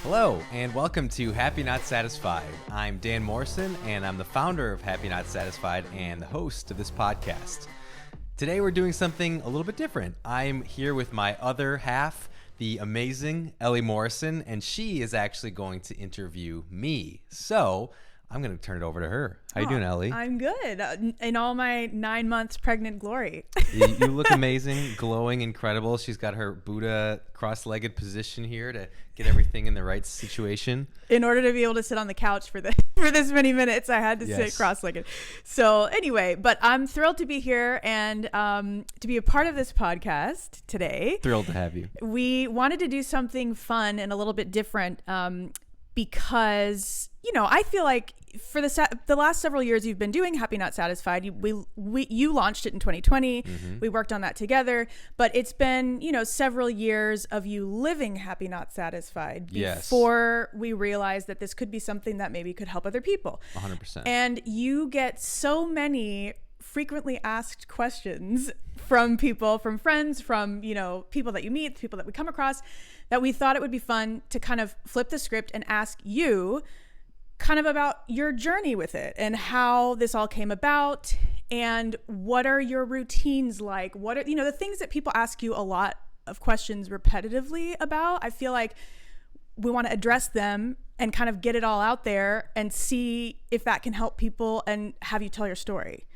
Hello, and welcome to Happy Not Satisfied. I'm Dan Morrison, and I'm the founder of Happy Not Satisfied and the host of this podcast. Today we're doing something a little bit different. I'm here with my other half, the amazing Ellie Morrison, and she is actually going to interview me. So I'm going to turn it over to her. How you doing, Ellie? I'm good. In all my 9 months pregnant glory. You look amazing, glowing, incredible. She's got her Buddha cross-legged position here to get everything in the right situation. In order to be able to sit on the couch for this many minutes, I had to sit cross-legged. So anyway, but I'm thrilled to be here and to be a part of this podcast today. Thrilled to have you. We wanted to do something fun and a little bit different because, I feel like for the last several years you've been doing Happy Not Satisfied. You launched it in 2020. Mm-hmm. We worked on that together, but it's been, several years of you living Happy Not Satisfied before we realized that this could be something that maybe could help other people. 100%. And you get so many frequently asked questions from people, from friends, from, people that you meet, people that we come across, that we thought it would be fun to kind of flip the script and ask you kind of about your journey with it and how this all came about and what are your routines like? What are, the things that people ask you a lot of questions repetitively about. I feel like we want to address them and kind of get it all out there and see if that can help people and have you tell your story.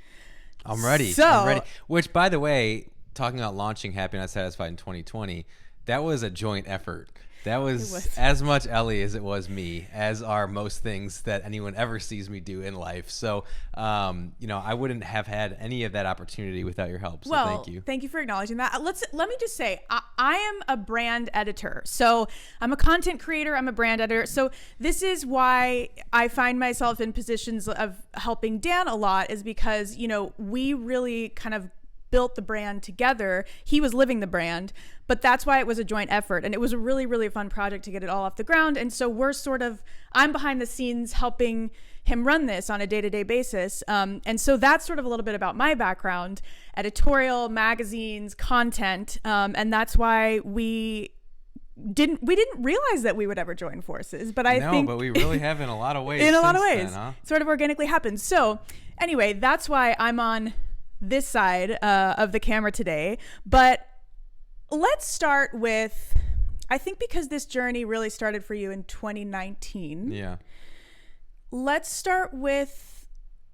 I'm ready. I'm ready. Which, by the way, talking about launching Happy Not Satisfied in 2020, that was a joint effort. That was as much Ellie as it was me, as are most things that anyone ever sees me do in life. So, I wouldn't have had any of that opportunity without your help. So thank you. Thank you for acknowledging that. Let me just say, I am a brand editor. So I'm a content creator. I'm a brand editor. So this is why I find myself in positions of helping Dan a lot, is because, we really kind of built the brand together. He was living the brand, but that's why it was a joint effort. And it was a really, really fun project to get it all off the ground. And so I'm behind the scenes helping him run this on a day-to-day basis. And so that's sort of a little bit about my background, editorial, magazines, content. And that's why we didn't realize that we would ever join forces, but but we really have in a lot of ways. Sort of organically happened. So anyway, that's why I'm on this side of the camera today. But let's start with, I think because this journey really started for you in 2019. Yeah. Let's start with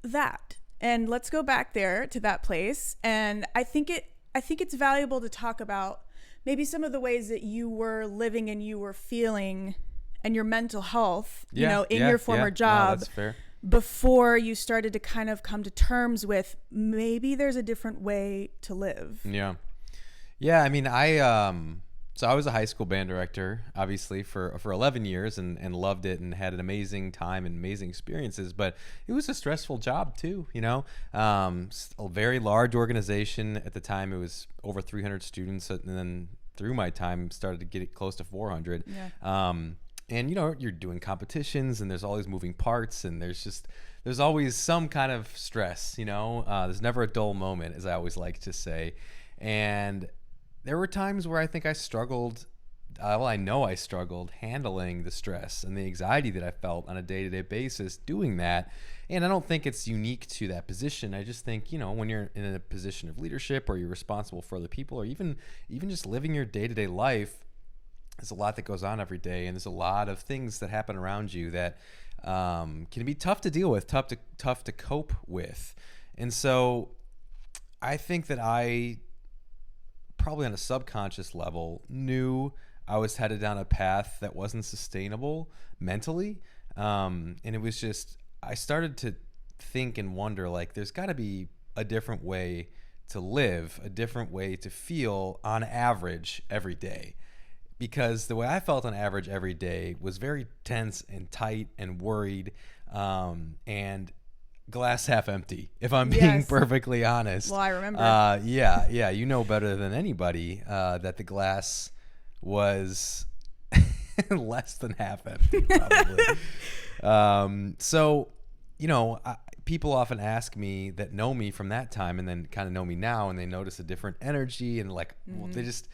that. And let's go back there to that place. And I think it's valuable to talk about maybe some of the ways that you were living and you were feeling and your mental health, in your former job. No, that's fair. Before you started to kind of come to terms with maybe there's a different way to live. Yeah. I mean, so I was a high school band director, obviously, for 11 years and loved it and had an amazing time and amazing experiences. But it was a stressful job too, a very large organization at the time. It was over 300 students, and then through my time started to get it close to 400. Yeah. And you're doing competitions and there's always moving parts and there's always some kind of stress, there's never a dull moment, as I always like to say. And there were times where I think I struggled. I know I struggled handling the stress and the anxiety that I felt on a day-to-day basis doing that. And I don't think it's unique to that position. I just think, when you're in a position of leadership or you're responsible for other people or even just living your day-to-day life, there's a lot that goes on every day, and there's a lot of things that happen around you that can be tough to deal with, tough to cope with. And so I think that I probably on a subconscious level knew I was headed down a path that wasn't sustainable mentally. And it was just, I started to think and wonder, like, there's got to be a different way to live, a different way to feel on average every day. Because the way I felt on average every day was very tense and tight and worried, and glass half empty, if I'm being perfectly honest. Well, I remember. Yeah, you know better than anybody that the glass was less than half empty, probably. So, people often ask me that know me from that time and then kind of know me now, and they notice a different energy and well, they just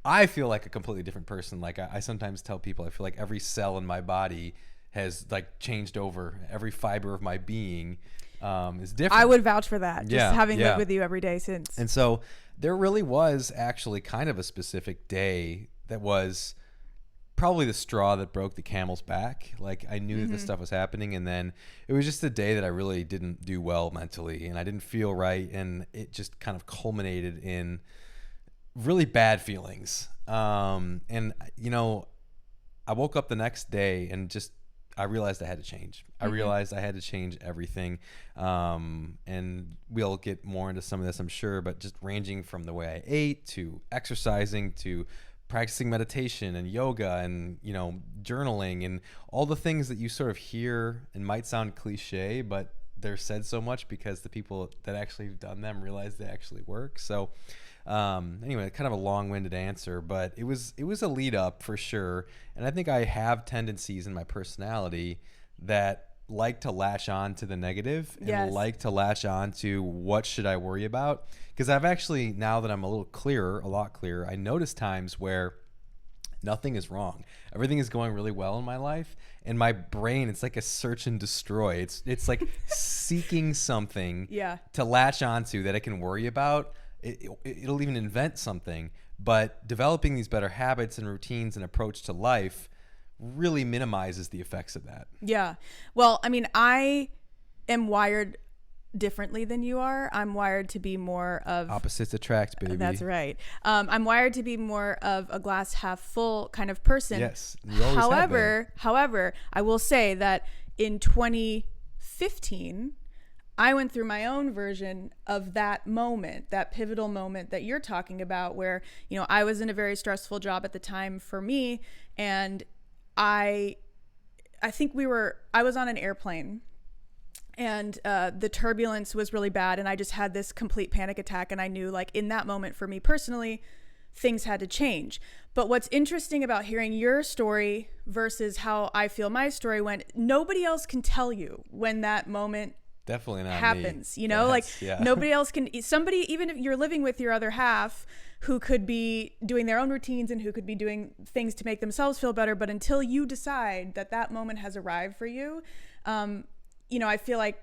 I feel like a completely different person. Like I sometimes tell people, I feel like every cell in my body has like changed over. Every fiber of my being is different. I would vouch for that. Just Yeah, having yeah. lived with you every day since. And so there really was actually kind of a specific day that was probably the straw that broke the camel's back. Like I knew that this stuff was happening, and then it was just a day that I really didn't do well mentally, and I didn't feel right, and it just kind of culminated in really bad feelings. And you know, I woke up the next day and just I realized I had to change. I realized I had to change everything. And we'll get more into some of this, I'm sure, but just ranging from the way I ate to exercising to practicing meditation and yoga and, you know, journaling and all the things that you sort of hear and might sound cliche, but they're said so much because the people that actually have done them realize they actually work. So anyway, kind of a long-winded answer, but it was a lead up for sure. And I think I have tendencies in my personality that like to latch on to the negative and Yes. like to latch on to what should I worry about. Because I've actually, now that I'm a lot clearer, I notice times where nothing is wrong. Everything is going really well in my life, and my brain, it's like a search and destroy. It's like seeking something Yeah. to latch onto that I can worry about. It'll even invent something, but developing these better habits and routines and approach to life really minimizes the effects of that. Yeah. Well, I mean, I am wired differently than you are. I'm wired to be more of Opposites attract, baby. That's right. I'm wired to be more of a glass half full kind of person. Yes, you always have been. However, I will say that in 2015, I went through my own version of that moment, that pivotal moment that you're talking about, where, you know, I was in a very stressful job at the time for me, and I think I was on an airplane, and the turbulence was really bad, and I just had this complete panic attack, and I knew, like, in that moment for me personally, things had to change. But what's interesting about hearing your story versus how I feel my story went, nobody else can tell you when that moment Definitely not happens, me. you know, Yes, like yeah. nobody else can, somebody, even if you're living with your other half who could be doing their own routines and who could be doing things to make themselves feel better, but until you decide that that moment has arrived for you, you know, I feel like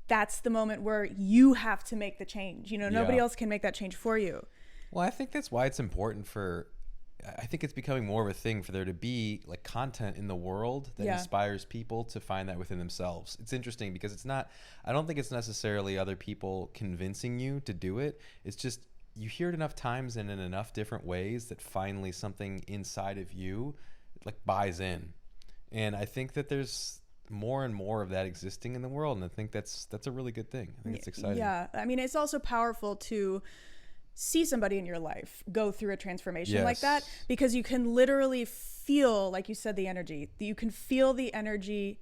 that's the moment where you have to make the change. You know, nobody Yeah. else can make that change for you. Well, I think that's why it's important I think it's becoming more of a thing for there to be like content in the world that Yeah. inspires people to find that within themselves. It's interesting because I don't think it's necessarily other people convincing you to do it. It's just you hear it enough times and in enough different ways that finally something inside of you like buys in. And I think that there's more and more of that existing in the world, and I think that's a really good thing. I think it's exciting. Yeah. I mean, it's also powerful to see somebody in your life go through a transformation like that, Yes. because you can literally feel, like you said, the energy. You can feel the energy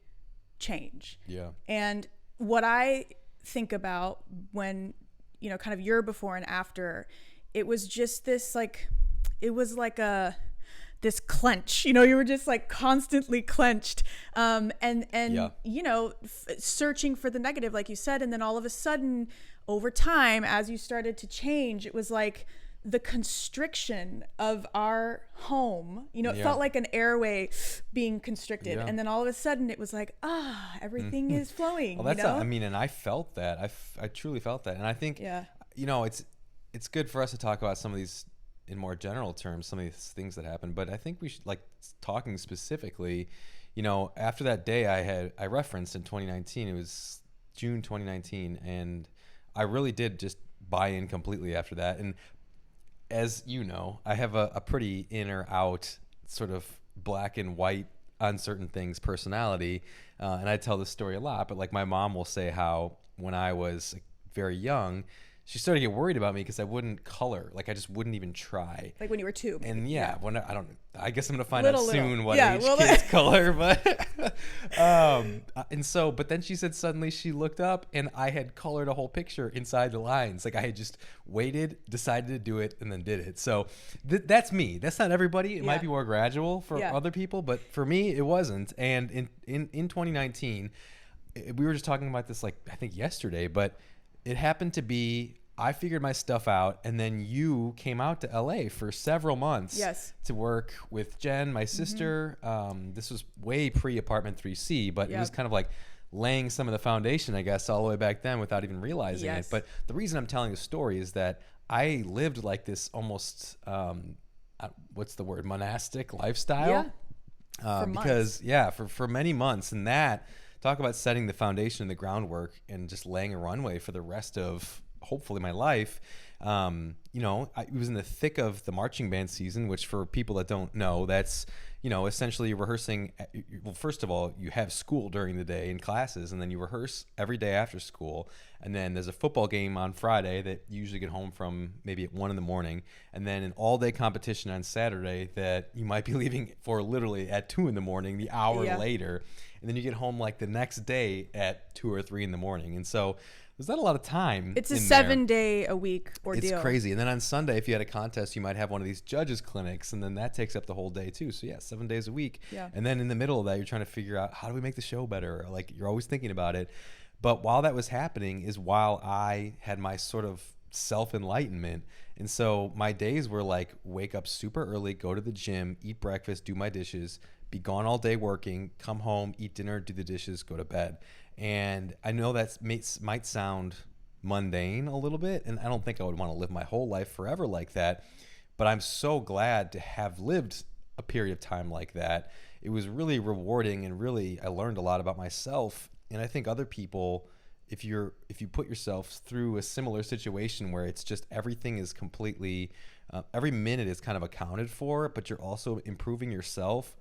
change. Yeah. And what I think about when, you know, kind of your before and after, it was just this, like, it was like this clench, you know, you were just like constantly clenched, and Yeah. you know, searching for the negative, like you said. And then all of a sudden, over time, as you started to change, it was like the constriction of our home, you know, it Yeah. felt like an airway being constricted. Yeah. And then all of a sudden it was like, everything is flowing. Well, that's you know? I mean, and I felt that. I truly felt that, and I think Yeah. you know it's good for us to talk about some of these in more general terms, some of these things that happen. But I think we should, like, talking specifically, you know, after that day I referenced in 2019, it was June 2019, and I really did just buy in completely after that. And as you know, I have a pretty in or out sort of black and white on certain things personality, and I tell this story a lot, but like my mom will say how when I was like, very young, she started to get worried about me because I wouldn't color. Like I just wouldn't even try. Like when you were 2. Maybe. And yeah, when I guess I'm gonna find Little. out soon what Yeah, age well, kids color, but and so, but then she said suddenly she looked up and I had colored a whole picture inside the lines. Like I had just waited, decided to do it, and then did it. So that's me. That's not everybody. It Yeah. might be more gradual for Yeah. other people, but for me, it wasn't. And in 2019, we were just talking about this like I think yesterday, but it happened to be I figured my stuff out, and then you came out to LA for several months Yes. to work with Jen, my sister. This was way pre-Apartment 3C, but it was kind of like laying some of the foundation, I guess, all the way back then without even realizing it. But the reason I'm telling the story is that I lived like this almost, what's the word, monastic lifestyle. Because for many months, and that, talk about setting the foundation and the groundwork and just laying a runway for the rest of hopefully my life. You know, I was in the thick of the marching band season, which for people that don't know, that's, you know, essentially rehearsing. Well, first of all, you have school during the day in classes, and then you rehearse every day after school. And then there's a football game on Friday that you usually get home from maybe at 1 a.m. And then an all-day competition on Saturday that you might be leaving for literally at 2 a.m, the hour later. And then you get home like the next day at 2 or 3 a.m. And so there's not a lot of time. It's a 7-day-a-week ordeal. It's crazy. And then on Sunday, if you had a contest, you might have one of these judges clinics, and then that takes up the whole day too. So 7 days a week. Yeah. And then in the middle of that, you're trying to figure out, how do we make the show better? Like, you're always thinking about it. But while that was happening is while I had my sort of self-enlightenment. And so my days were like, wake up super early, go to the gym, eat breakfast, do my dishes, be gone all day working, come home, eat dinner, do the dishes, go to bed. And I know that might sound mundane a little bit, and I don't think I would want to live my whole life forever like that, but I'm so glad to have lived a period of time like that. It was really rewarding, and really I learned a lot about myself. And I think other people, if you put yourself through a similar situation where it's just everything is completely, every minute is kind of accounted for, but you're also improving yourself.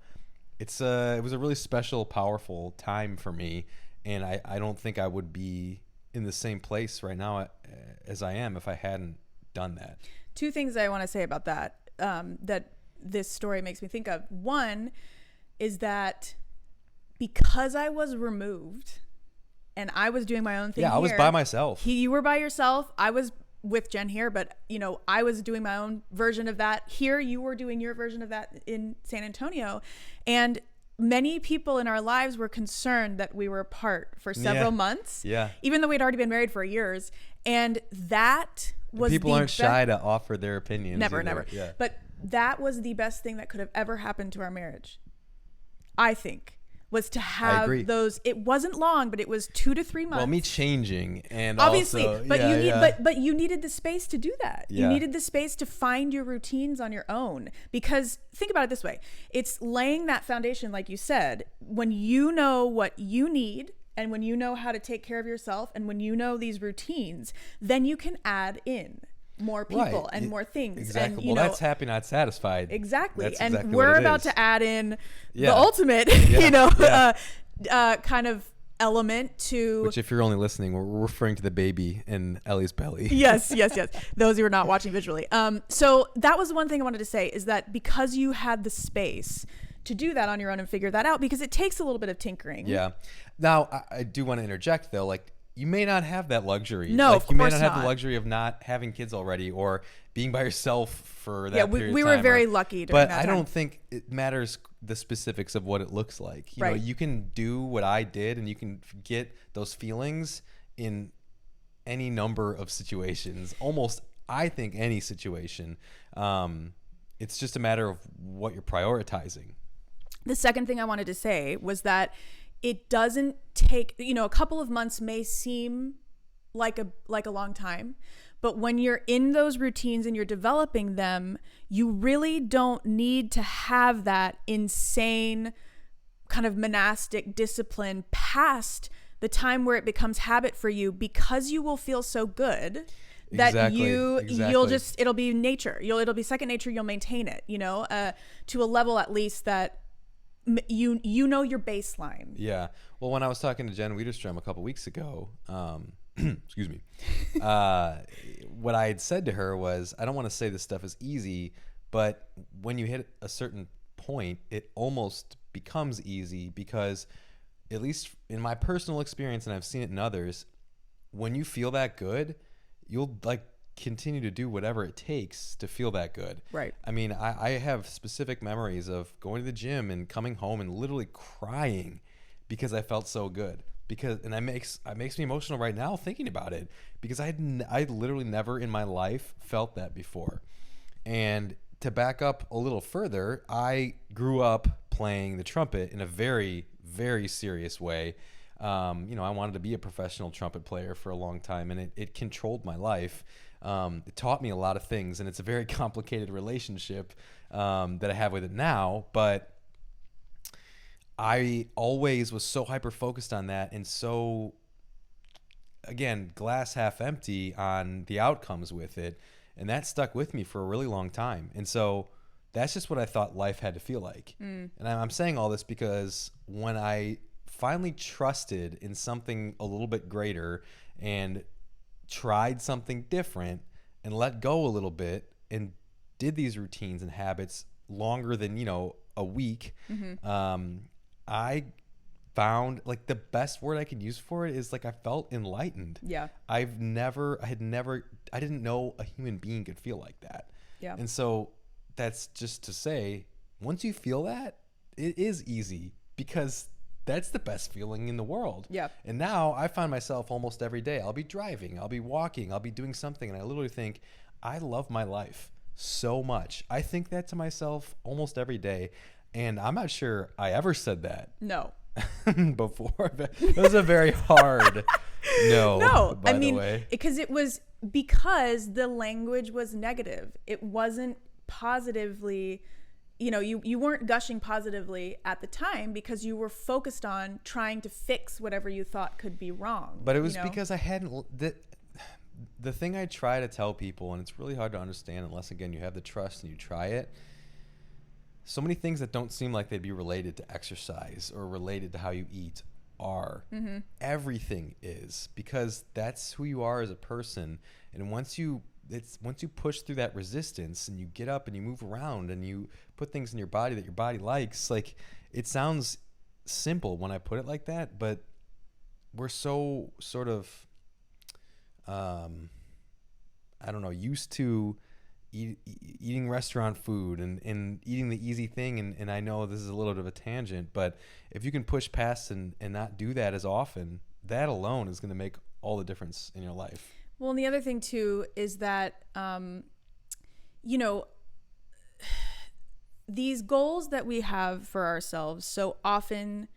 It was a really special, powerful time for me. And I don't think I would be in the same place right now as I am if I hadn't done that. Two things I want to say about that, that this story makes me think of. One is that because I was removed and I was doing my own thing. Yeah, I was by myself. You were by yourself. I was with Jen here, but I was doing my own version of that here. You were doing your version of that in San Antonio. And many people in our lives were concerned that we were apart for several months. Yeah. Even though we'd already been married for years. And that was people aren't shy to offer their opinions. Never. Yeah. But that was the best thing that could have ever happened to our marriage, I think, was to have those. It wasn't long, but it was 2 to 3 months. Well, me changing, and obviously, also, but you needed the space to do that. You needed the space to find your routines on your own. Because think about it this way: it's laying that foundation, like you said, when you know what you need, and when you know how to take care of yourself, and when you know these routines, then you can add in more people and more things. Exactly. And, that's happy, not satisfied. Exactly. That's and exactly we're about to add in the ultimate, kind of element to. Which, if you're only listening, we're referring to the baby in Ellie's belly. Yes. Those who are not watching visually. So that was the one thing I wanted to say, is that because you had the space to do that on your own and figure that out, because it takes a little bit of tinkering. Yeah. Now, I do want to interject though, like, you may not have that luxury. No, like, of you may course not have not. the luxury of not having kids already, or being by yourself for that period of time. We were very lucky during that time. But I don't think it matters the specifics of what it looks like. You know, you can do what I did, and you can get those feelings in any number of situations. Almost, I think, any situation. It's just a matter of what you're prioritizing. The second thing I wanted to say was that it doesn't take, a couple of months may seem like a long time, but when you're in those routines and you're developing them, you really don't need to have that insane kind of monastic discipline past the time where it becomes habit for you, because you will feel so good that you'll just, it'll be nature. It'll be second nature. You'll maintain it, to a level at least that you know your baseline. Yeah. Well, when I was talking to Jen Wiederstrom a couple weeks ago, excuse me, what I had said to her was, I don't want to say this stuff is easy, but when you hit a certain point, it almost becomes easy, because at least in my personal experience, and I've seen it in others, when you feel that good, you'll continue to do whatever it takes to feel that good. Right. I mean, I have specific memories of going to the gym and coming home and literally crying because I felt so good. because, and it makes me emotional right now thinking about it, because I literally never in my life felt that before. And to back up a little further, I grew up playing the trumpet in a very, very serious way. I wanted to be a professional trumpet player for a long time, and it controlled my life. It taught me a lot of things, and it's a very complicated relationship that I have with it now. But I always was so hyper focused on that, and so, again, glass half empty on the outcomes with it. And that stuck with me for a really long time. And so that's just what I thought life had to feel like. And I'm saying all this because when I finally trusted in something a little bit greater and tried something different and let go a little bit and did these routines and habits longer than, a week, I found, like, the best word I could use for it is, like, I felt enlightened. Yeah. I didn't know a human being could feel like that. Yeah. And so that's just to say, once you feel that, it is easy, because that's the best feeling in the world. Yeah. And now I find myself almost every day, I'll be driving, I'll be walking, I'll be doing something, and I literally think, I love my life so much. I think that to myself almost every day. And I'm not sure I ever said that. No. Before. It was a very hard no, by the way. Because the language was negative. It wasn't positively, you weren't gushing positively at the time because you were focused on trying to fix whatever you thought could be wrong. But it was because I hadn't, the thing I try to tell people, and it's really hard to understand unless, again, you have the trust and you try it. So many things that don't seem like they'd be related to exercise or related to how you eat are. Everything is, because that's who you are as a person. And once you push through that resistance and you get up and you move around and you put things in your body that your body likes, like, it sounds simple when I put it like that, but we're so sort of, used to eating restaurant food and eating the easy thing. And I know this is a little bit of a tangent, but if you can push past and not do that as often, that alone is going to make all the difference in your life. Well, and the other thing too is that, these goals that we have for ourselves so often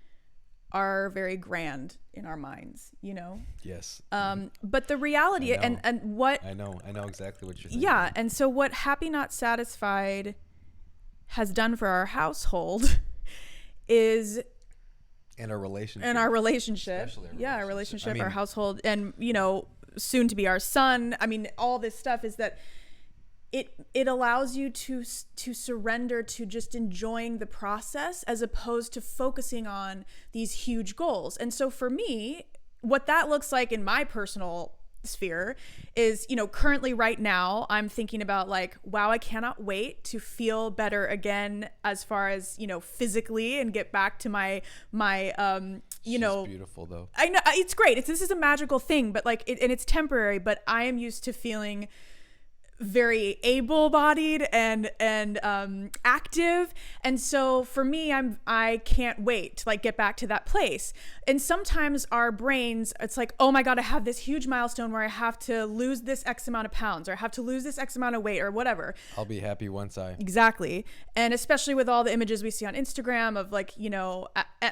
are very grand in our minds, Yes. But the reality and what I know exactly what you're saying. Yeah. And so what Happy Not Satisfied has done for our household is in our relationship. Especially our relationship, our household, and, soon to be our son. I mean, all this stuff is that it allows you to surrender to just enjoying the process as opposed to focusing on these huge goals. And so for me, what that looks like in my personal sphere is, currently right now I'm thinking about, like, wow, I cannot wait to feel better again as far as, physically, and get back to my She's beautiful though. I know it's great. This is a magical thing, but and it's temporary, but I am used to feeling very able-bodied and active, and so for me, I can't wait to, like, get back to that place. And sometimes our brains, it's like, oh my god, I have this huge milestone where I have to lose this X amount of pounds, or I have to lose this X amount of weight, or whatever. I'll be happy once I exactly. And especially with all the images we see on Instagram of, like,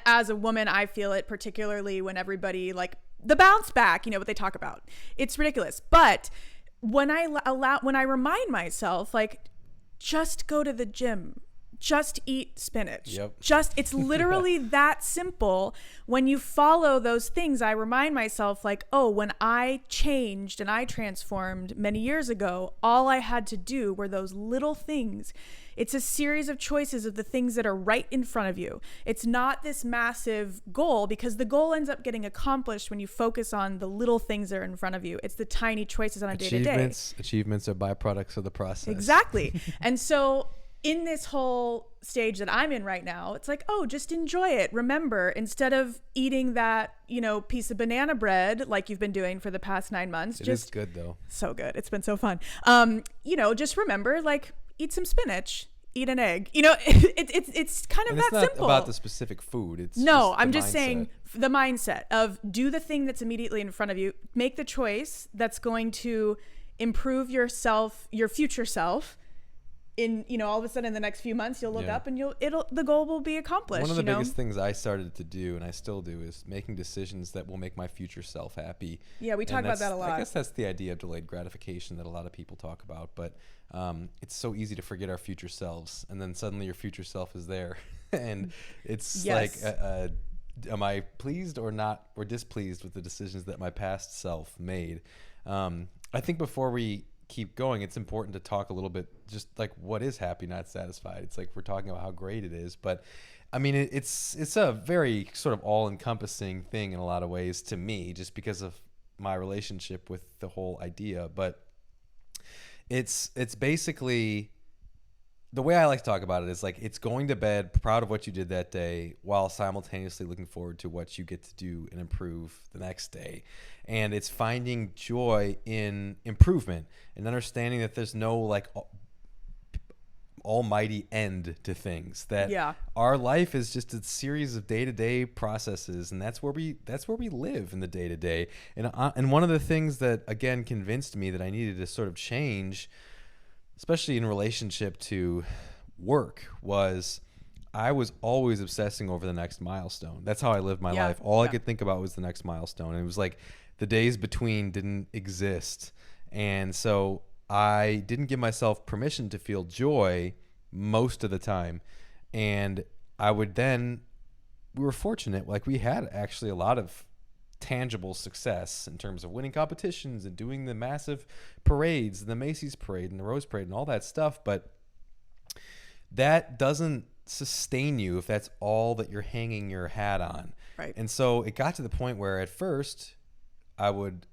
as a woman, I feel it particularly when everybody, like, the bounce back, what they talk about. It's ridiculous, but when I remind myself, like, just go to the gym, just eat spinach. Yep. It's literally that simple. When you follow those things, I remind myself, like, oh, when I changed and I transformed many years ago, all I had to do were those little things. It's a series of choices of the things that are right in front of you. It's not this massive goal, because the goal ends up getting accomplished when you focus on the little things that are in front of you. It's the tiny choices on a day-to-day. Achievements are byproducts of the process. Exactly. And so in this whole stage that I'm in right now, it's like, oh, just enjoy it. Remember, instead of eating that, piece of banana bread like you've been doing for the past 9 months. It is good though. So good. It's been so fun. Just remember, like, eat some spinach, eat an egg. You know, it's kind of And that it's not simple. about the specific food. It's No, just I'm the just mindset. saying the mindset of do the thing that's immediately in front of you. Make the choice that's going to improve yourself, your future self. In, you know, all of a sudden in the next few months, you'll look Yeah. up and the goal will be accomplished. One of the you know? biggest things I started to do, and I still do, is making decisions that will make my future self happy. Yeah, we talk And about that's- that a lot. I guess that's the idea of delayed gratification that a lot of people talk about. But it's so easy to forget our future selves, and then suddenly your future self is there, and it's Yes. like, am I pleased or not, or displeased with the decisions that my past self made? I think before we keep going, it's important to talk a little bit just like what is happy not satisfied. It's like we're talking about how great it is, but I mean it's a very sort of all-encompassing thing in a lot of ways to me, just because of my relationship with the whole idea. But it's basically, the way I like to talk about it is like it's going to bed proud of what you did that day while simultaneously looking forward to what you get to do and improve the next day. And it's finding joy in improvement and understanding that there's no like almighty end to things, that Yeah. our life is just a series of day-to-day processes, and that's where we live in the day-to-day. And one of the things that again convinced me that I needed to sort of change, especially in relationship to work, was I was always obsessing over the next milestone. That's how I lived my Yeah, life. All I yeah. could think about was the next milestone. And it was like the days between didn't exist. And so I didn't give myself permission to feel joy most of the time. And I would then, we were fortunate, like we had actually a lot of tangible success in terms of winning competitions and doing the massive parades, the Macy's parade and the Rose Parade and all that stuff. But that doesn't sustain you if that's all that you're hanging your hat on. Right. And so it got to the point where at first I would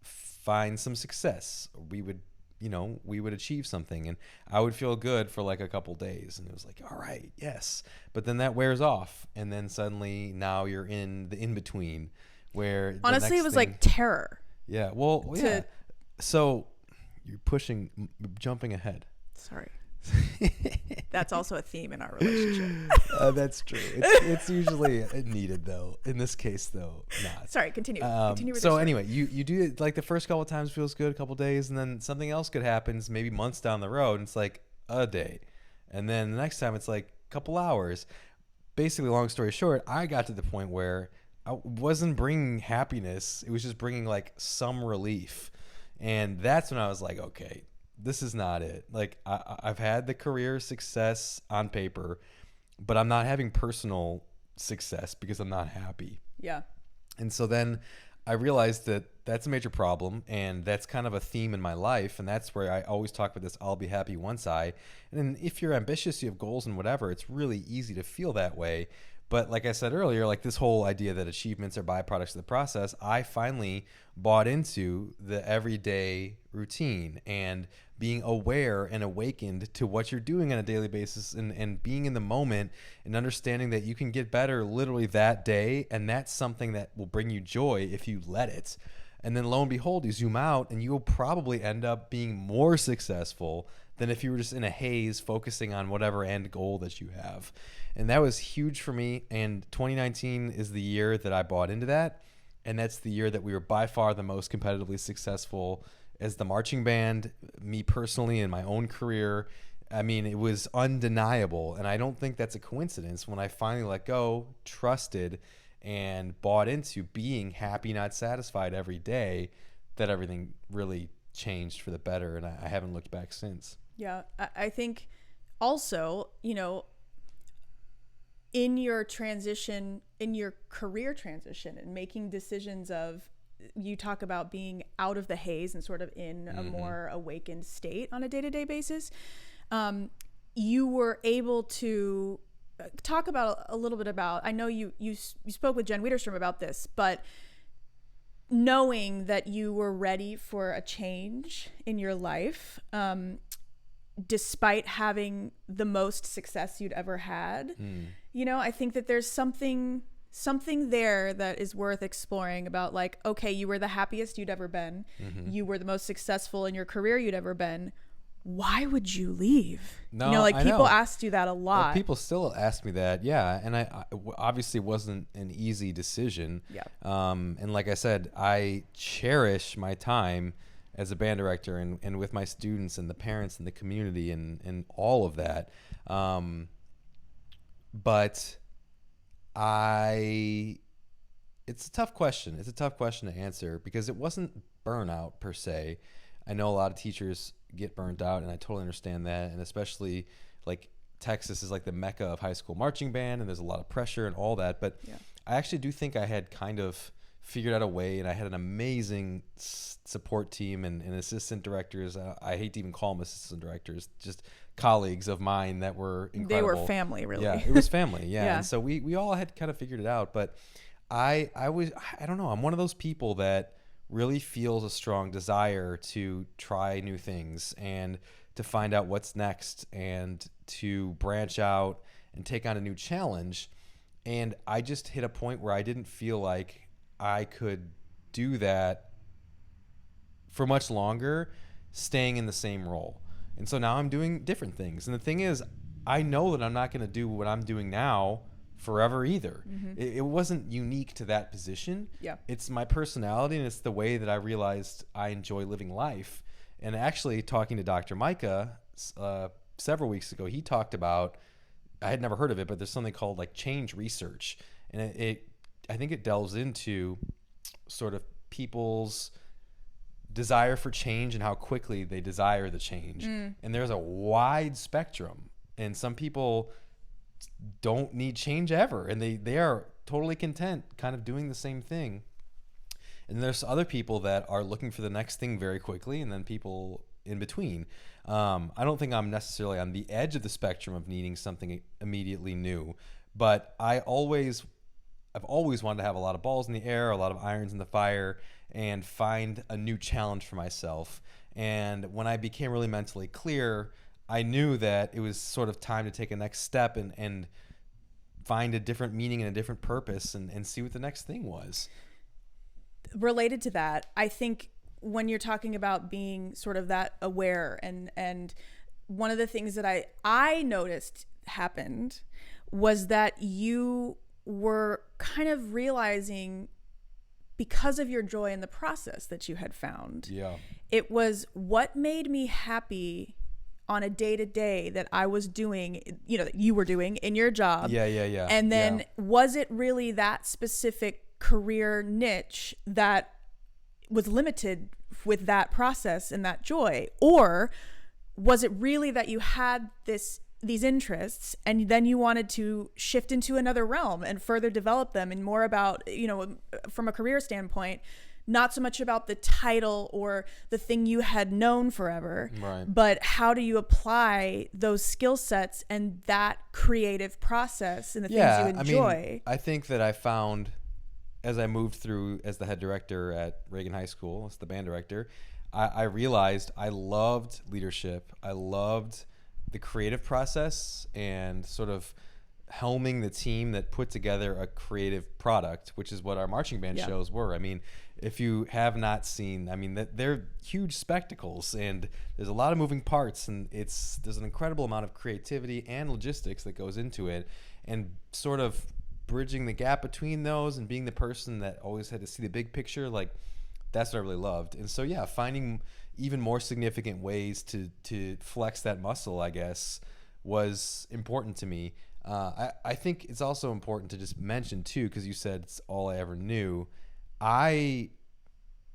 find some success. We would achieve something and I would feel good for like a couple days, and it was like, all right, yes. But then that wears off, and then suddenly now you're in the in-between where the Honestly, next it was thing- like terror. yeah, well, yeah. So you're jumping ahead. Sorry. That's also a theme in our relationship. That's true. It's usually needed though. In this case though, not. Sorry, continue. Continue with So your story. anyway, you do it like the first couple of times feels good, a couple days, and then something else could happen, maybe months down the road, and it's like a day, and then the next time it's like a couple hours. Basically, long story short, I got to the point where I wasn't bringing happiness; it was just bringing like some relief, and that's when I was like, okay, this is not it. Like I've had the career success on paper, but I'm not having personal success because I'm not happy. Yeah. And so then I realized that that's a major problem, and that's kind of a theme in my life. And that's where I always talk about this, I'll be happy once I, and then if you're ambitious, you have goals and whatever, it's really easy to feel that way. But like I said earlier, like this whole idea that achievements are byproducts of the process, I finally bought into the everyday routine and being aware and awakened to what you're doing on a daily basis, and being in the moment and understanding that you can get better literally that day. And that's something that will bring you joy if you let it. And then lo and behold, you zoom out and you will probably end up being more successful than if you were just in a haze focusing on whatever end goal that you have. And that was huge for me. And 2019 is the year that I bought into that. And that's the year that we were by far the most competitively successful as the marching band, me personally in my own career. I mean, it was undeniable. And I don't think that's a coincidence when I finally let go, trusted, and bought into being happy, not satisfied every day, that everything really changed for the better. And I haven't looked back since. Yeah. I think also, in your transition, in your career transition and making decisions of, you talk about being out of the haze and sort of in a more awakened state on a day-to-day basis. You were able to talk about a little bit about, I know you spoke with Jen Wiederstrom about this, but knowing that you were ready for a change in your life, despite having the most success you'd ever had, I think that there's something there that is worth exploring about, like, okay, you were the happiest you'd ever been. You were the most successful in your career you'd ever been. why would you leave? No, You know, like I people know. asked you that a lot. People still ask me that, yeah, and obviously wasn't an easy decision. Yeah. And like I said, I cherish my time as a band director and with my students and the parents and the community and all of that. But it's a tough question. It's a tough question to answer because it wasn't burnout per se. I know a lot of teachers get burnt out, and I totally understand that. And especially like Texas is like the mecca of high school marching band, and there's a lot of pressure and all that. But Yeah. I actually do think I had kind of figured out a way, and I had an amazing support team and assistant directors. I hate to even call them assistant directors, just colleagues of mine that were incredible. They were family, really. Yeah, it was family. Yeah. Yeah. And so we all had kind of figured it out. But I don't know. I'm one of those people that really feels a strong desire to try new things and to find out what's next and to branch out and take on a new challenge. And I just hit a point where I didn't feel like I could do that for much longer, staying in the same role. And so now I'm doing different things. And the thing is, I know that I'm not going to do what I'm doing now forever either. It wasn't unique to that position. Yeah. It's my personality, and it's the way that I realized I enjoy living life. And actually, talking to Dr. Micah several weeks ago, he talked about, I had never heard of it, but there's something called like change research. And I think it delves into sort of people's desire for change and how quickly they desire the change. And there's a wide spectrum. And some people don't need change ever, and they are totally content kind of doing the same thing. And there's other people that are looking for the next thing very quickly, and then people in between. I don't think I'm necessarily on the edge of the spectrum of needing something immediately new, but I've always wanted to have a lot of balls in the air, a lot of irons in the fire, and find a new challenge for myself. And when I became really mentally clear, I knew that it was sort of time to take a next step and find a different meaning and a different purpose and see what the next thing was. Related to that, I think when you're talking about being sort of that aware and one of the things that I noticed happened was that you were kind of realizing, because of your joy in the process that you had found, it was what made me happy on a day-to-day that I was doing, that you were doing in your job. Yeah. And then was it really that specific career niche that was limited with that process and that joy? Or was it really that you had these interests and then you wanted to shift into another realm and further develop them, and more about, from a career standpoint, not so much about the title or the thing you had known forever, right, but how do you apply those skill sets and that creative process and the things you enjoy? I think that I found, as I moved through as the head director at Reagan High School, as the band director, I realized I loved leadership. I loved the creative process and sort of helming the team that put together a creative product, which is what our marching band shows were. I mean, if you have not seen, they're huge spectacles, and there's a lot of moving parts, and there's an incredible amount of creativity and logistics that goes into it, and sort of bridging the gap between those and being the person that always had to see the big picture, like that's what I really loved. And so finding even more significant ways to flex that muscle, I guess, was important to me. I think it's also important to just mention too, because you said it's all I ever knew. It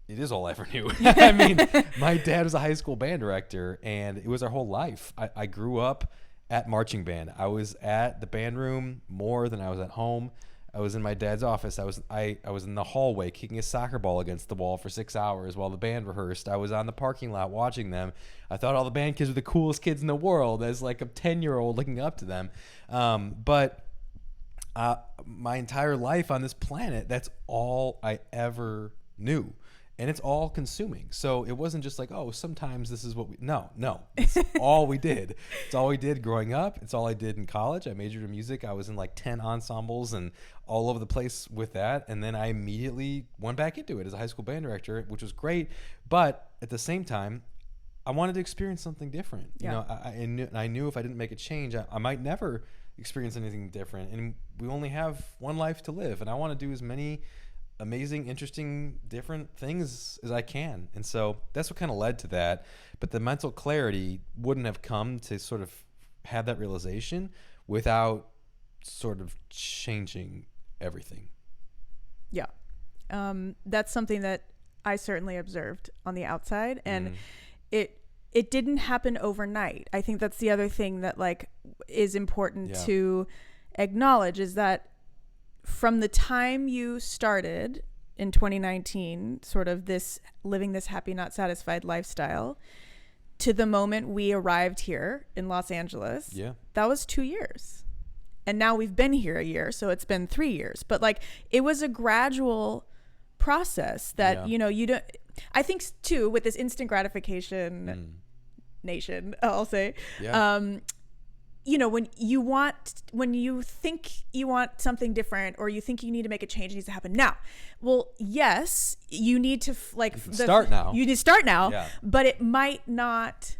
is all I ever knew. I mean, my dad was a high school band director, and it was our whole life. I grew up at marching band. I was at the band room more than I was at home. I was in my dad's office. I was in the hallway kicking a soccer ball against the wall for 6 hours while the band rehearsed. I was on the parking lot watching them. I thought all the band kids were the coolest kids in the world, as like a 10-year-old looking up to them. But my entire life on this planet, that's all I ever knew. And it's all consuming. So it wasn't just like, oh, sometimes this is what no. It's all we did. It's all we did growing up. It's all I did in college. I majored in music. I was in like 10 ensembles and all over the place with that. And then I immediately went back into it as a high school band director, which was great. But at the same time, I wanted to experience something different. You know, I knew if I didn't make a change, I might never experience anything different. And we only have one life to live, and I want to do as many amazing, interesting, different things as I can. And so that's what kind of led to that. But the mental clarity wouldn't have come to sort of have that realization without sort of changing everything. Yeah. That's something that I certainly observed on the outside, and it didn't happen overnight. I think that's the other thing that like is important to acknowledge, is that from the time you started in 2019, sort of this living this happy, not satisfied lifestyle, to the moment we arrived here in Los Angeles, that was 2 years. And now we've been here a year, so it's been 3 years. But like, it was a gradual process that, you know, you don't, I think too, with this instant gratification nation, I'll say, you know, when you think you want something different, or you think you need to make a change, it needs to happen now. Well, yes, you need to start now. You need to start now, but it might not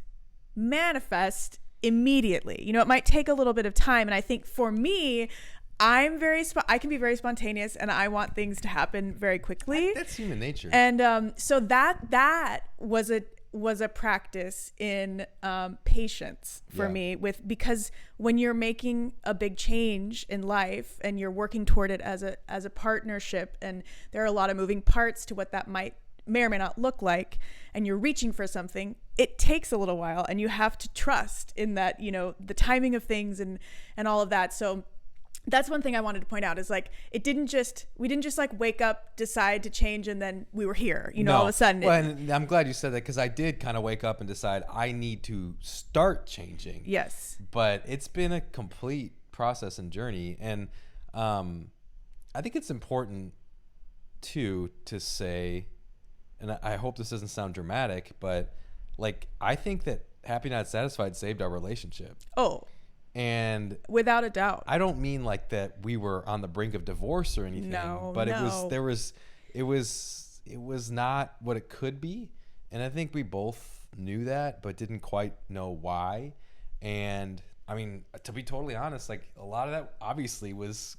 manifest immediately. You know, it might take a little bit of time. And I think for me, I can be very spontaneous, and I want things to happen very quickly. That's human nature. And so that was a practice in patience for me, because when you're making a big change in life and you're working toward it as a partnership, and there are a lot of moving parts to what that may or may not look like, and you're reaching for something, it takes a little while, and you have to trust in that, you know, the timing of things and all of that. So that's one thing I wanted to point out, is like, we didn't just like wake up, decide to change, and then we were here, you know, all of a sudden. Well, and I'm glad you said that, because I did kind of wake up and decide I need to start changing. Yes. But it's been a complete process and journey. And I think it's important too to say, and I hope this doesn't sound dramatic, but like, I think that Happy Not Satisfied saved our relationship. Oh, and without a doubt. I don't mean like that we were on the brink of divorce or anything. But it was not what it could be. And I think we both knew that, but didn't quite know why. And I mean, to be totally honest, like, a lot of that obviously was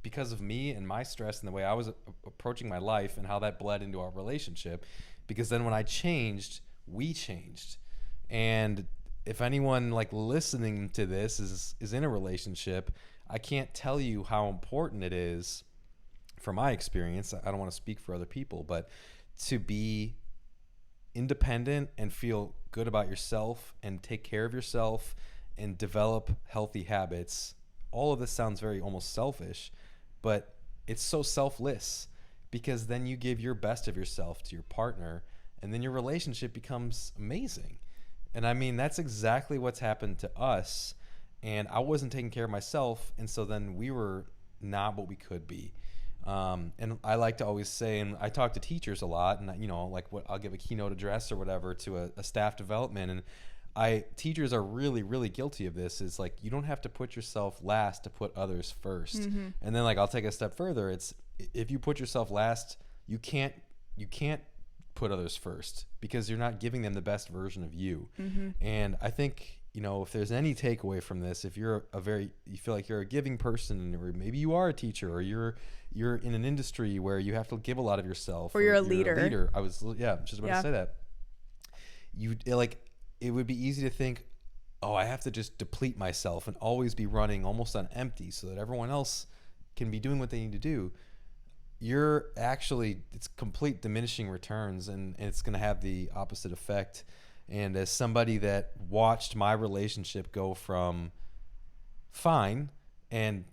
because of me and my stress and the way I was approaching my life, and how that bled into our relationship. Because then when I changed, we changed. And if anyone like listening to this is in a relationship, I can't tell you how important it is, from my experience, I don't want to speak for other people, but to be independent and feel good about yourself and take care of yourself and develop healthy habits. All of this sounds very almost selfish, but it's so selfless, because then you give your best of yourself to your partner, and then your relationship becomes amazing. And I mean, that's exactly what's happened to us. And I wasn't taking care of myself, and so then we were not what we could be. And I like to always say, and I talk to teachers a lot, and you know, like, I'll give a keynote address or whatever to a staff development, and teachers are really, really guilty of this. Is like, you don't have to put yourself last to put others first. Mm-hmm. And then, like, I'll take a step further. It's, if you put yourself last, you can't put others first, because you're not giving them the best version of you. Mm-hmm. And I think, you know, if there's any takeaway from this, if you're you feel like you're a giving person, or maybe you are a teacher, or you're in an industry where you have to give a lot of yourself, or you're a leader. I was just about to say that. It would be easy to think, oh, I have to just deplete myself and always be running almost on empty so that everyone else can be doing what they need to do. It's complete diminishing returns, and it's going to have the opposite effect. And as somebody that watched my relationship go from fine to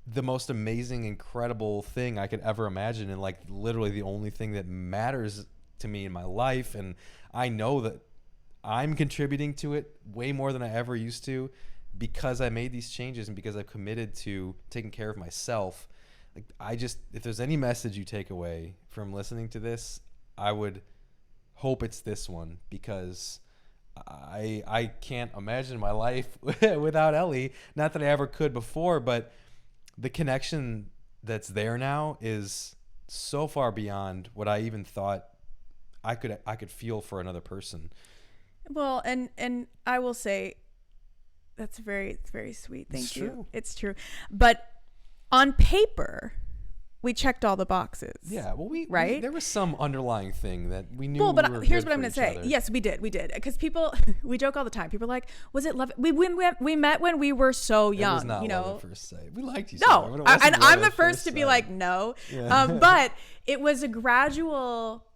the most amazing, incredible thing I could ever imagine, and like literally the only thing that matters to me in my life, and I know that I'm contributing to it way more than I ever used to, because I made these changes and because I've committed to taking care of myself. Like, if there's any message you take away from listening to this, I would hope it's this one, because I can't imagine my life without Ellie. Not that I ever could before, but the connection that's there now is so far beyond what I even thought I could feel for another person. Well, and I will say it's very sweet. Thank you. True. It's true. But on paper, we checked all the boxes. Yeah, well, right? there was some underlying thing that we knew. Well, but we were here's good what I'm for going to each say. other. Yes, we did, because people, we joke all the time. People are like, was it love? We met when we were so young. It was not you love know. at first sight. We liked each No, other. But it wasn't and love I'm the at first to be sight. like, no. Yeah. But it was a gradual.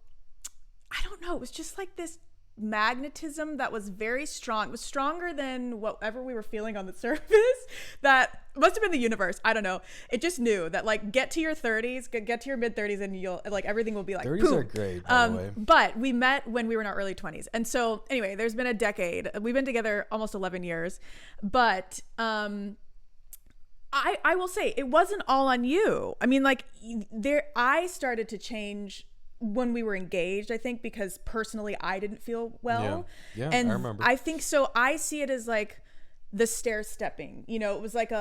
I don't know. It was just like this magnetism that was very strong. It was stronger than whatever we were feeling on the surface. That must have been the universe. I don't know. It just knew that, like, get to your 30s, get to your mid 30s, and you'll, like, everything will be like 30s boom. are great, by the way. But we met when we were in our early 20s, and so anyway, there's been a decade. We've been together almost 11 years, but I will say it wasn't all on you. I mean, like, I started to change when we were engaged, I think, because personally I didn't feel well. Yeah, and I remember. I think so. I see it as like the stair stepping, you know. It was like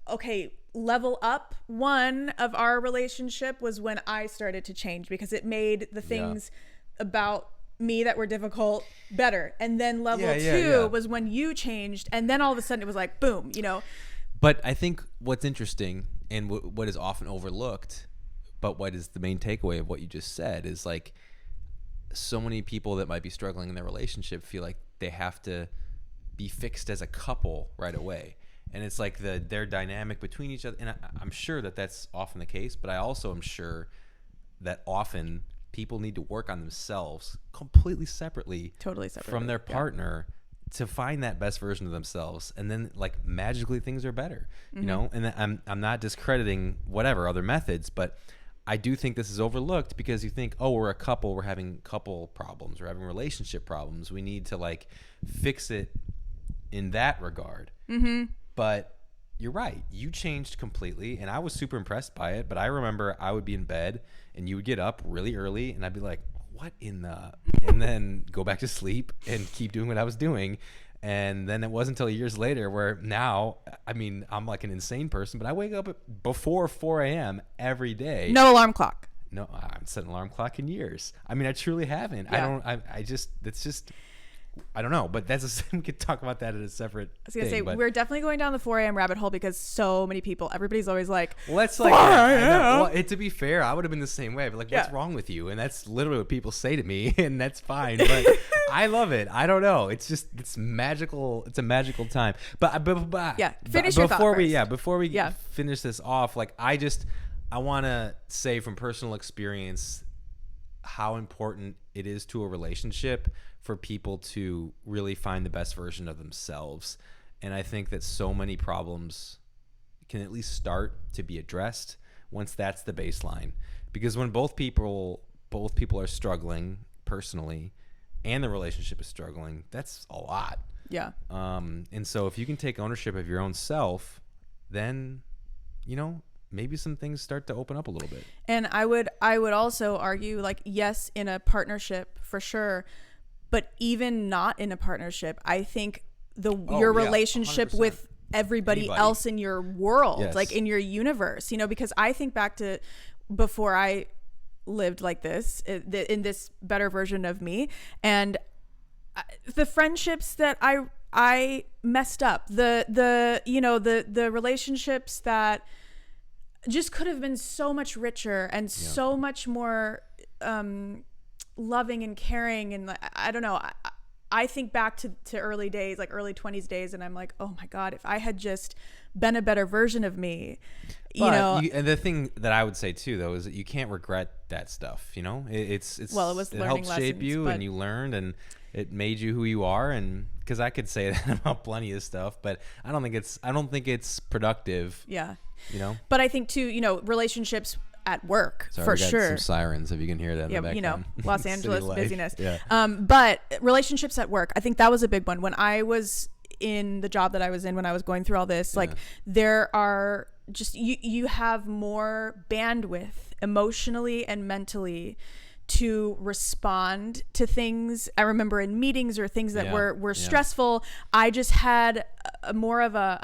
okay, level up one of our relationship was when I started to change, because it made the things about me that were difficult better. And then level two was when you changed, and then all of a sudden it was like boom, you know. But I think what's interesting and what is often overlooked, but what is the main takeaway of what you just said, is like, so many people that might be struggling in their relationship feel like they have to be fixed as a couple right away. And it's like their dynamic between each other. And I'm sure that that's often the case, but I also am sure that often people need to work on themselves completely separately, Totally separate from their partner to find that best version of themselves. And then, like, magically things are better, you know? And I'm not discrediting whatever other methods, but I do think this is overlooked because you think, oh, we're a couple, we're having couple problems, we're having relationship problems, we need to, like, fix it in that regard. But you're right, you changed completely, and I was super impressed by it. But I remember I would be in bed and you would get up really early, and I'd be like, what in the, and then go back to sleep and keep doing what I was doing. And then it wasn't until years later where now, I mean, I'm like an insane person, but I wake up before 4 a.m. every day. No alarm clock. No, I haven't set an alarm clock in years. I mean, I truly haven't. Yeah. I don't know, but we could talk about that at a separate I was going to say, but we're definitely going down the 4 a.m. rabbit hole because so many people, everybody's always like, let's like, well, to be fair, I would have been the same way. But like, what's wrong with you? And that's literally what people say to me, and that's fine. But I love it. I don't know. It's just, it's magical. It's a magical time. But finish your thought first. Before we finish this off, like, I want to say from personal experience how important it is to a relationship for people to really find the best version of themselves. And I think that so many problems can at least start to be addressed once that's the baseline. Because when both people are struggling personally and the relationship is struggling, that's a lot. Yeah. And so if you can take ownership of your own self, then, you know, maybe some things start to open up a little bit. And I would also argue, like, yes, in a partnership for sure, but even not in a partnership, I think your relationship 100%. with everybody else in your world, like in your universe, you know, because I think back to before I lived like this, in this better version of me, and the friendships that I messed up, the relationships that just could have been so much richer and so much more loving and caring. And I don't know, I think back to early days, like early 20s days, and I'm like, oh my God, if I had just been a better version of me, and the thing that I would say too, though, is that you can't regret that stuff. You know, it helped shape you, and you learned, and it made you who you are. And because I could say that about plenty of stuff, but I don't think it's productive. Yeah. You know, but I think too, you know, relationships at work, sorry, for we got sure. some sirens, if you can hear that. Yeah, in the background. You know, Los Angeles busyness. Yeah. But relationships at work, I think that was a big one. When I was in the job that I was in, when I was going through all this, like, there are just, you have more bandwidth emotionally and mentally to respond to things. I remember in meetings or things that were stressful, I just had more of a,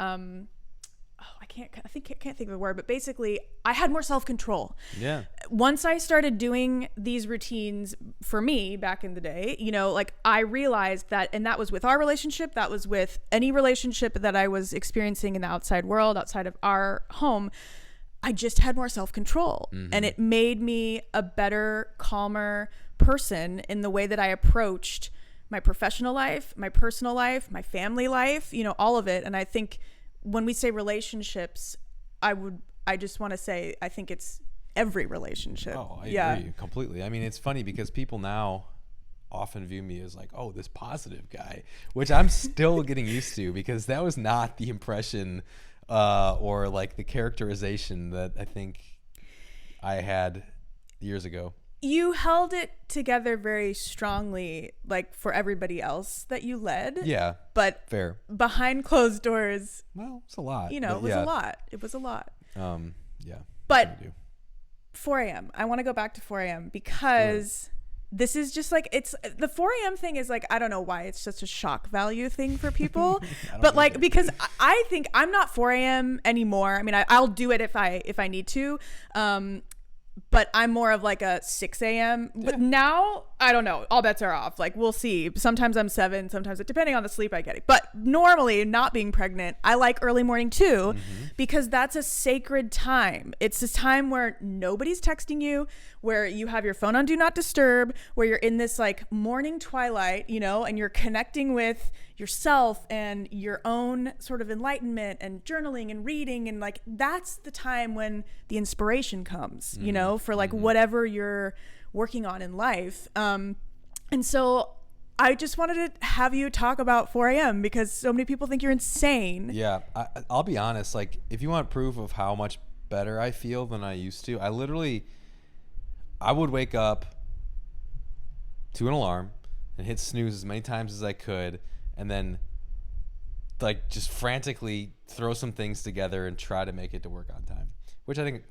I can't think of the word, but basically I had more self-control. Yeah. Once I started doing these routines for me back in the day, you know, like I realized that, and that was with our relationship, that was with any relationship that I was experiencing in the outside world, outside of our home, I just had more self-control. And it made me a better, calmer person in the way that I approached my professional life, my personal life, my family life, you know, all of it. And I think when we say relationships, I just want to say, I think it's every relationship. Oh, I agree completely. I mean, it's funny because people now often view me as like, oh, this positive guy, which I'm still getting used to, because that was not the impression or like the characterization that I think I had years ago. You held it together very strongly, like for everybody else that you led. Yeah. But fair. Behind closed doors, well, it's a lot. You know, it was a lot. It was a lot. Yeah. But 4 a.m. I want to go back to 4 a.m. because this is just like, it's the 4 a.m. thing is like, I don't know why it's such a shock value thing for people, but like, because I think I'm not 4 a.m. anymore. I mean, I'll do it if I need to. But I'm more of like a 6 a.m. But now, I don't know. All bets are off. Like, we'll see. Sometimes I'm 7, sometimes depending on the sleep I get. But normally, not being pregnant, I like early morning too, because that's a sacred time. It's this time where nobody's texting you, where you have your phone on Do Not Disturb, where you're in this like morning twilight, you know, and you're connecting with yourself and your own sort of enlightenment and journaling and reading. And like, that's the time when the inspiration comes, you know, for like whatever you're working on in life. And so I just wanted to have you talk about 4 a.m. because so many people think you're insane. Yeah. I'll be honest. Like, if you want proof of how much better I feel than I used to, I would wake up to an alarm and hit snooze as many times as I could, and then like just frantically throw some things together and try to make it to work on time, which I think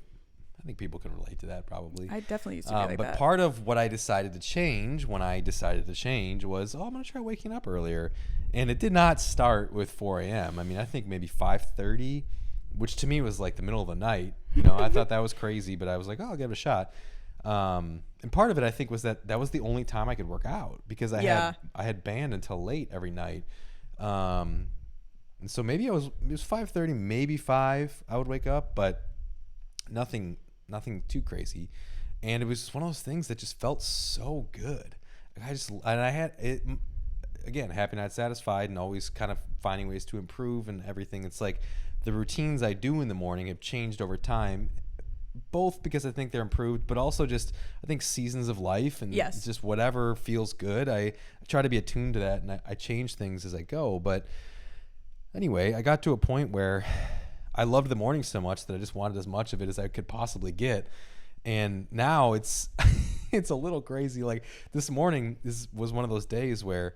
people can relate to that probably. I definitely used to be like but that. part of what I decided to change when I decided to change was, I'm going to try waking up earlier. And it did not start with 4 a.m. I mean, I think maybe 5:30, which to me was like the middle of the night. You know, I thought that was crazy, but I was like, I'll give it a shot. And part of it, I think, was that was the only time I could work out, because I had band until late every night. And so maybe it was 5:30, maybe 5 I would wake up, but nothing too crazy. And it was just one of those things that just felt so good. I had it again, happy, not satisfied, and always kind of finding ways to improve and everything. It's like the routines I do in the morning have changed over time, both because I think they're improved, but also just I think seasons of life and just whatever feels good. I try to be attuned to that, and I change things as I go. But anyway, I got to a point where I loved the morning so much that I just wanted as much of it as I could possibly get. And now it's it's a little crazy. Like this morning, this was one of those days where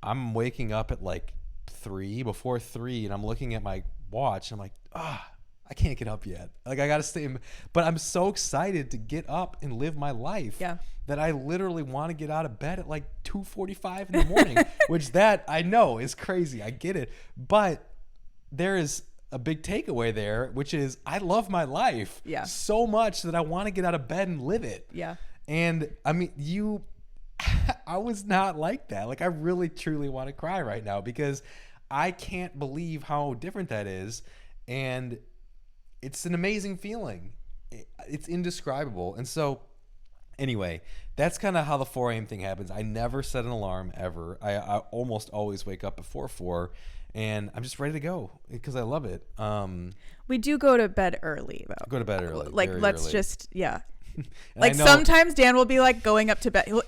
I'm waking up at like before 3, and I'm looking at my watch, and I'm like, I can't get up yet. Like, I got to stay. But I'm so excited to get up and live my life that I literally want to get out of bed at like 2:45 in the morning, which that I know is crazy. I get it. But there is a big takeaway there, which is I love my life so much that I want to get out of bed and live it. Yeah. And I mean, I was not like that. Like, I really, truly want to cry right now because I can't believe how different that is. And it's an amazing feeling. It's indescribable. And so anyway, that's kind of how the 4 a.m. thing happens. I never set an alarm ever. I almost always wake up before 4, and I'm just ready to go because I love it. We do go to bed early, though. Go to bed early. Like, let's early. just, like sometimes Dan will be like going up to bed. He'll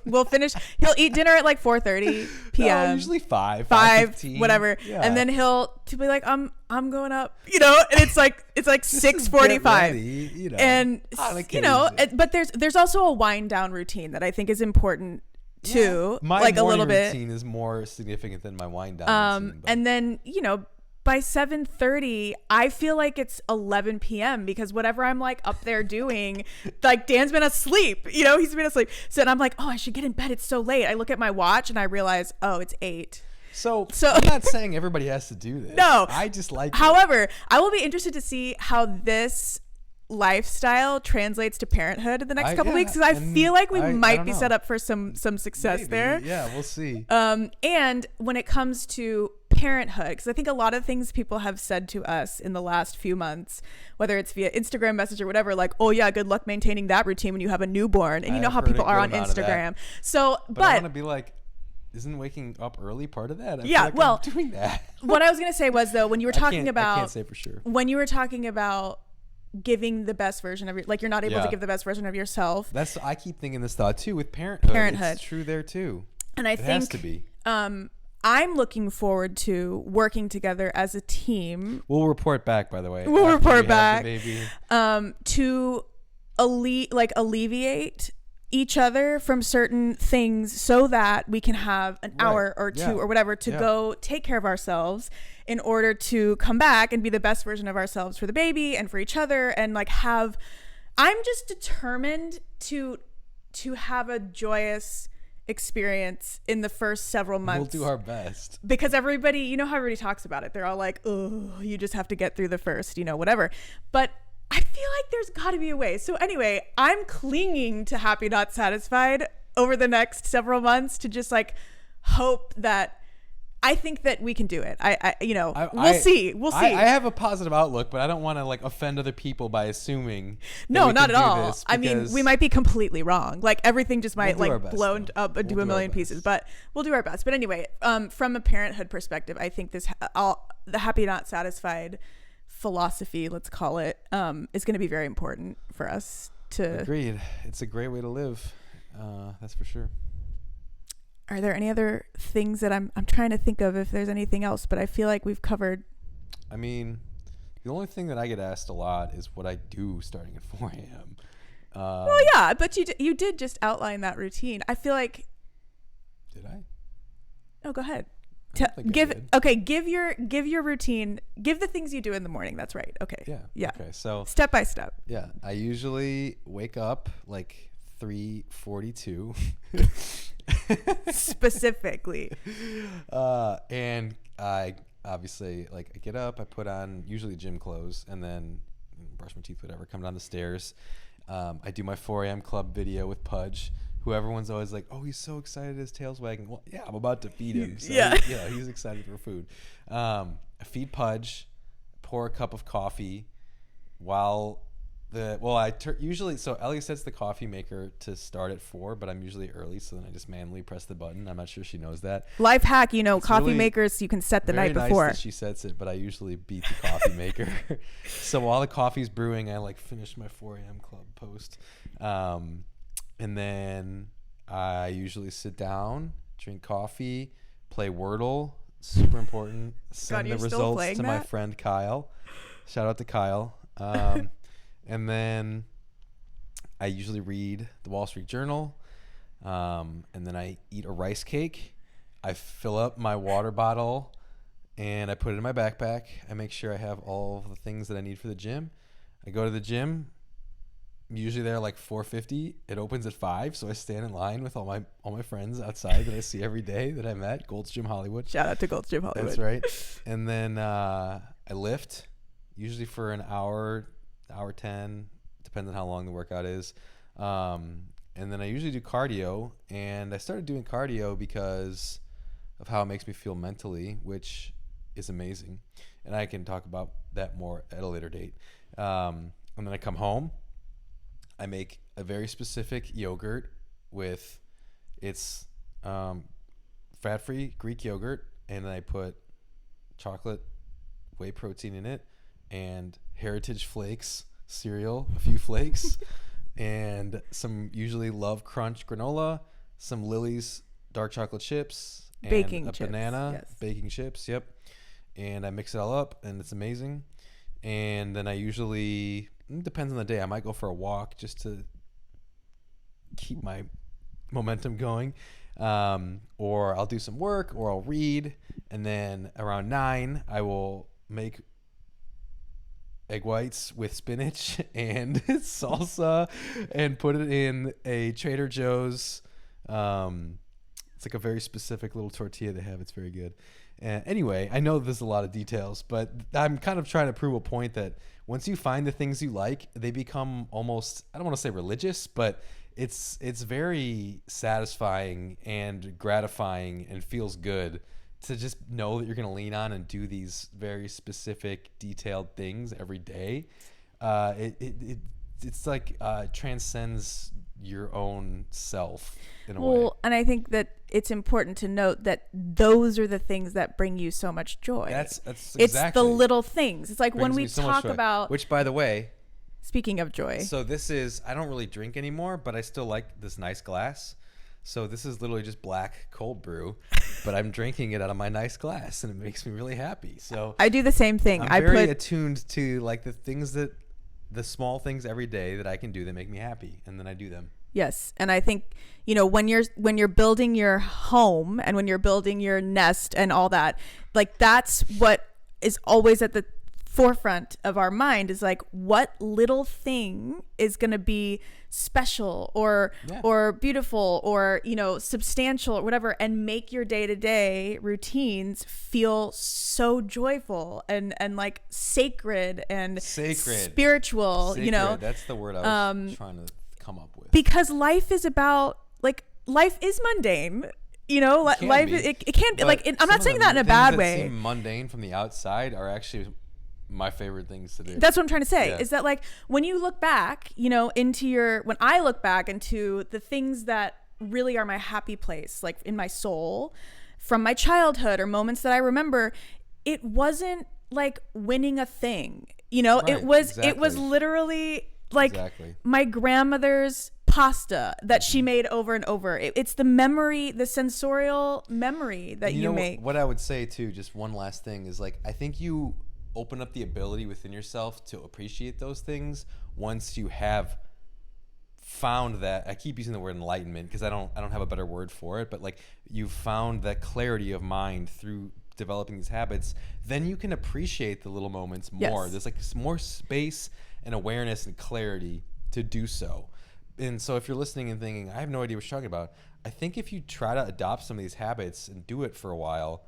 eat dinner at like 4:30 p.m. No, usually 5, whatever. Yeah. And then he'll be like, I'm going up, and it's like 6:45, and but there's also a wind down routine that I think is important too. My like morning a little bit routine is more significant than my wind down routine. And then, by 7:30, I feel like it's 11 p.m. because whatever I'm like up there doing, like Dan's been asleep, he's been asleep. So I'm like, I should get in bed. It's so late. I look at my watch and I realize, it's 8. So So- I'm not saying everybody has to do this. No. I just like it. However, I will be interested to see how this lifestyle translates to parenthood in the next couple weeks, because I and feel like we I might don't be know. set up for some success Maybe. there. Yeah, we'll see. And when it comes to parenthood, because I think a lot of things people have said to us in the last few months, whether it's via Instagram message or whatever, like, oh yeah, good luck maintaining that routine when you have a newborn. And you know I've how heard a people are good on amount of that. Instagram. So, But I but want to be like, isn't waking up early part of that? I Yeah, feel like well, I'm doing that. what I was going to say was, though, when you were talking I about, can't say for sure. when you were talking about giving the best version of your, like, you're not able to Yeah. give the best version of yourself. That's I keep thinking this thought too with parenthood. Parenthood. It's true there too. And I It has to think, be. I'm looking forward to working together as a team We'll report back, by the way. We'll after report we have back. the baby. to alleviate each other from certain things so that we can have an Right. hour or two Yeah. or whatever to Yeah. go take care of ourselves in order to come back and be the best version of ourselves for the baby and for each other, and like have, I'm just determined to have a joyous experience in the first several months. We'll do our best. Because everybody, you know how everybody talks about it. They're all like, oh, you just have to get through the first, whatever. But I feel like there's got to be a way. So anyway, I'm clinging to Happy Not Satisfied over the next several months to just like hope that, I think that we can do it. We'll see. We'll see. I have a positive outlook, but I don't want to like offend other people by assuming. No, we not can at do all. this, I mean, because we might be completely wrong. Like everything just might We'll do our like best, blown though. up We'll into do a our million best. pieces, but we'll do our best. But anyway, from a parenthood perspective, I think the Happy Not Satisfied philosophy, let's call it, is going to be very important for us to. Agreed. It's a great way to live. That's for sure. Are there any other things that I'm trying to think of if there's anything else, but I feel like we've covered. I mean, the only thing that I get asked a lot is what I do starting at 4 a.m. Well, yeah, but you did just outline that routine. I feel like. Did I? Oh, go ahead. I think I did. Give your routine. Give the things you do in the morning. That's right. Okay. Yeah. Okay. So Step by step. yeah, I usually wake up like 3:42. Specifically. And I obviously I get up, I put on usually gym clothes, and then brush my teeth, whatever, come down the stairs. I do my 4 a.m. club video with Pudge, who everyone's always like, oh, he's so excited, his tail's wagging. Well, yeah, I'm about to feed him. So Yeah. He's excited for food. I feed Pudge, pour a cup of coffee while usually, so Ellie sets the coffee maker to start at 4, but I'm usually early, so then I just manually press the button. I'm not sure she knows that. Life hack, coffee really makers you can set the Very night nice before. that she sets it, but I usually beat the coffee maker. So while the coffee's brewing, I finish my 4 a.m. club post. And then I usually sit down, drink coffee, play Wordle. Super important. Send you're the still results playing to my that? friend Kyle. Shout out to Kyle. And then I usually read the Wall Street Journal. And then I eat a rice cake. I fill up my water bottle and I put it in my backpack. I make sure I have all of the things that I need for the gym. I go to the gym. I'm usually there like 4:50. It opens at 5, so I stand in line with all my friends outside that I see every day that I met. Gold's Gym Hollywood. Shout out to Gold's Gym Hollywood. That's right. And then I lift, usually for an hour 10, depends on how long the workout is. And then I usually do cardio, and I started doing cardio because of how it makes me feel mentally, which is amazing. And I can talk about that more at a later date. And then I come home. I make a very specific yogurt with it's fat-free Greek yogurt, and then I put chocolate whey protein in it and Heritage Flakes cereal, a few flakes, and some usually Love Crunch granola, some Lily's dark chocolate chips, and Baking a chips, banana, yes. baking chips, yep. And I mix it all up, and it's amazing. And then I usually, it depends on the day, I might go for a walk just to keep my momentum going, or I'll do some work, or I'll read, and then around 9 I will make egg whites with spinach and salsa and put it in a Trader Joe's It's like a very specific little tortilla they have. It's very good. Anyway, I know there's a lot of details, but I'm kind of trying to prove a point that once you find the things you like, they become almost, I don't want to say religious, but it's very satisfying and gratifying and feels good to just know that you're going to lean on and do these very specific, detailed things every day. It's like transcends your own self in a way. Well, and I think that it's important to note that those are the things that bring you so much joy. That's It's exactly. the little things. It's like Brings when we me so much talk joy. about, Which, by the way, speaking of joy, so this is, I don't really drink anymore, but I still like this nice glass. So this is literally just black cold brew, but I'm drinking it out of my nice glass, and it makes me really happy. So I do the same thing. I'm very attuned to like the small things every day that I can do that make me happy, and then I do them. Yes, and I think, when you're building your home and when you're building your nest and all that, like that's what is always at the forefront of our mind, is like, what little thing is going to be special or beautiful or substantial or whatever, and make your day-to-day routines feel so joyful and like sacred and spiritual. That's the word I was trying to come up with. Because life is about, like, life is mundane. Life it can be like, I'm not saying that in a bad way. Seem mundane from the outside are actually my favorite things to do. That's what I'm trying to say, is that like when you look back, when I look back into the things that really are my happy place, like in my soul from my childhood or moments that I remember, it wasn't like winning a thing, Right, it was literally like my grandmother's pasta that she made over and over. It's the memory, the sensorial memory that you make. What I would say too, just one last thing, is like, I think you open up the ability within yourself to appreciate those things once you have found that. I keep using the word enlightenment because I don't have a better word for it, but like, you've found that clarity of mind through developing these habits, then you can appreciate the little moments more. Yes. There's like more space and awareness and clarity to do so. And so if you're listening and thinking, I have no idea what you're talking about, I think if you try to adopt some of these habits and do it for a while,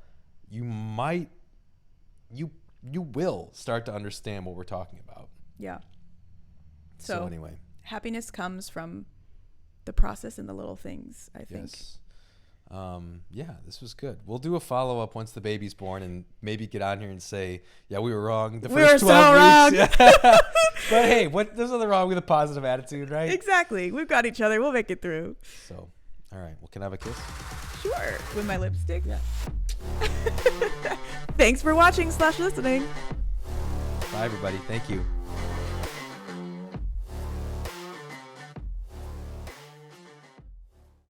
you will start to understand what we're talking about. Yeah. So anyway, happiness comes from the process and the little things, I think. Yes. This was good. We'll do a follow-up once the baby's born and maybe get on here and say, yeah, we were wrong the first 12 weeks. So wrong. Yeah. But hey, there's nothing wrong with a positive attitude, right? Exactly. We've got each other. We'll make it through. So, all right. Well, can I have a kiss? Sure. With my lipstick? Yeah. Thanks for watching / listening. Bye, everybody. Thank you.